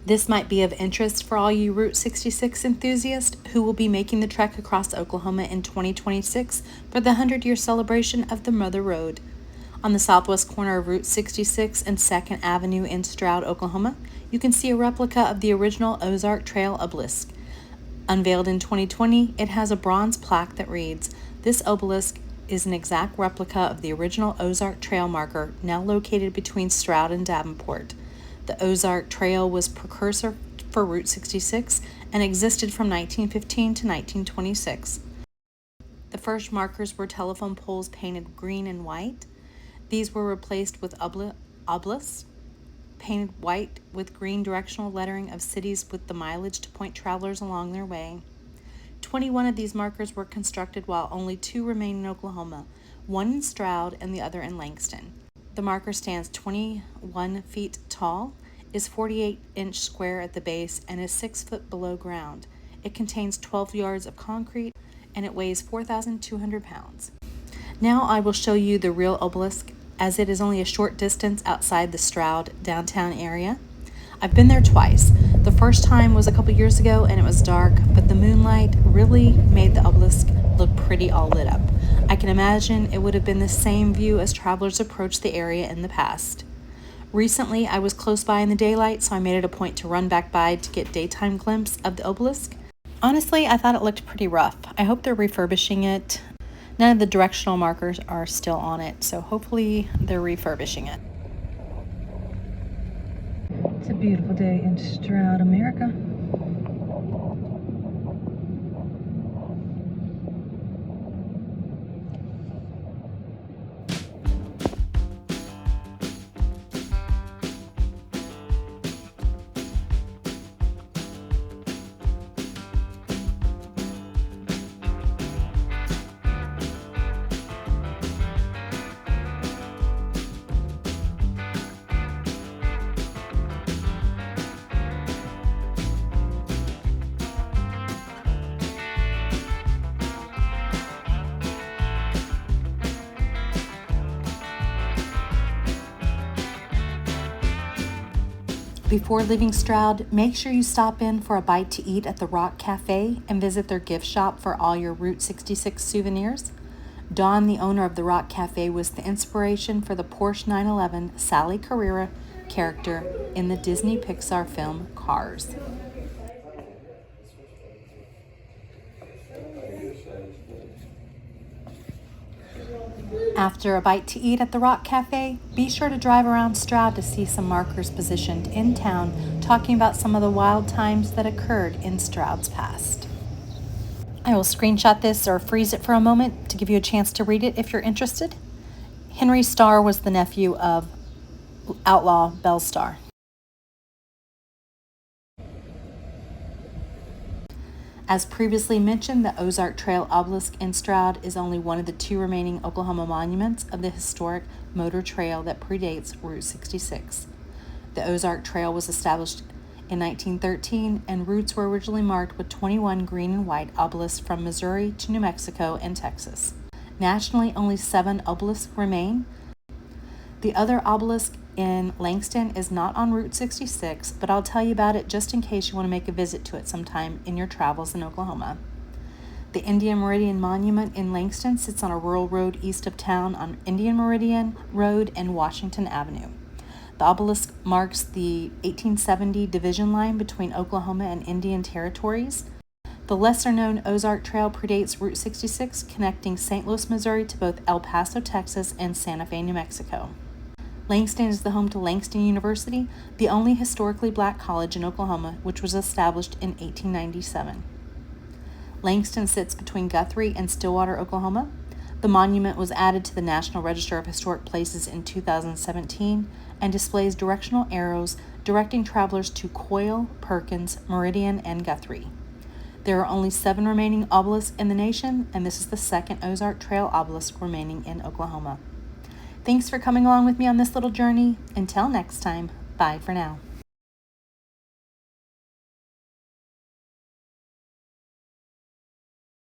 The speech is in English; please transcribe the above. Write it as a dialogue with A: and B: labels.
A: This might be of interest for all you Route 66 enthusiasts who will be making the trek across Oklahoma in 2026 for the 100-year celebration of the Mother Road. On the southwest corner of Route 66 and 2nd Avenue in Stroud, Oklahoma, you can see a replica of the original Ozark Trail obelisk. Unveiled in 2020, it has a bronze plaque that reads, "This obelisk is an exact replica of the original Ozark Trail marker, now located between Stroud and Davenport. The Ozark Trail was precursor for Route 66 and existed from 1915 to 1926. The first markers were telephone poles painted green and white. These were replaced with obelisks, painted white with green directional lettering of cities with the mileage to point travelers along their way. 21 of these markers were constructed while only 2 remain in Oklahoma, one in Stroud and the other in Langston. The marker stands 21 feet tall, is 48-inch square at the base, and is 6 foot below ground. It contains 12 yards of concrete, and it weighs 4,200 pounds. Now I will show you the real obelisk, as it is only a short distance outside the Stroud downtown area. I've been there twice. The first time was a couple years ago and it was dark, but the moonlight really made the obelisk look pretty all lit up. I can imagine it would have been the same view as travelers approached the area in the past. Recently, I was close by in the daylight, so I made it a point to run back by to get daytime glimpse of the obelisk. Honestly, I thought it looked pretty rough. I hope they're refurbishing it. None of the directional markers are still on it, so hopefully they're refurbishing it. It's a beautiful day in Stroud, America. Before leaving Stroud, make sure you stop in for a bite to eat at the Rock Cafe and visit their gift shop for all your Route 66 souvenirs. Dawn, the owner of the Rock Cafe, was the inspiration for the Porsche 911 Sally Carrera character in the Disney Pixar film Cars. After a bite to eat at the Rock Cafe, be sure to drive around Stroud to see some markers positioned in town talking about some of the wild times that occurred in Stroud's past. I will screenshot this or freeze it for a moment to give you a chance to read it if you're interested. Henry Starr was the nephew of outlaw Belle Starr. As previously mentioned, the Ozark Trail obelisk in Stroud is only one of the 2 remaining Oklahoma monuments of the historic motor trail that predates Route 66. The Ozark Trail was established in 1913, and routes were originally marked with 21 green and white obelisks from Missouri to New Mexico and Texas. Nationally, only 7 obelisks remain. The other obelisk in Langston is not on Route 66, but I'll tell you about it just in case you want to make a visit to it sometime in your travels in Oklahoma. The Indian Meridian Monument in Langston sits on a rural road east of town on Indian Meridian Road and Washington Avenue. The obelisk marks the 1870 division line between Oklahoma and Indian territories. The lesser-known Ozark Trail predates Route 66, connecting St. Louis, Missouri to both El Paso, Texas, and Santa Fe, New Mexico. Langston is the home to Langston University, the only historically black college in Oklahoma, which was established in 1897. Langston sits between Guthrie and Stillwater, Oklahoma. The monument was added to the National Register of Historic Places in 2017 and displays directional arrows directing travelers to Coyle, Perkins, Meridian, and Guthrie. There are only 7 remaining obelisks in the nation, and this is the second Ozark Trail obelisk remaining in Oklahoma. Thanks for coming along with me on this little journey. Until next time, bye for now.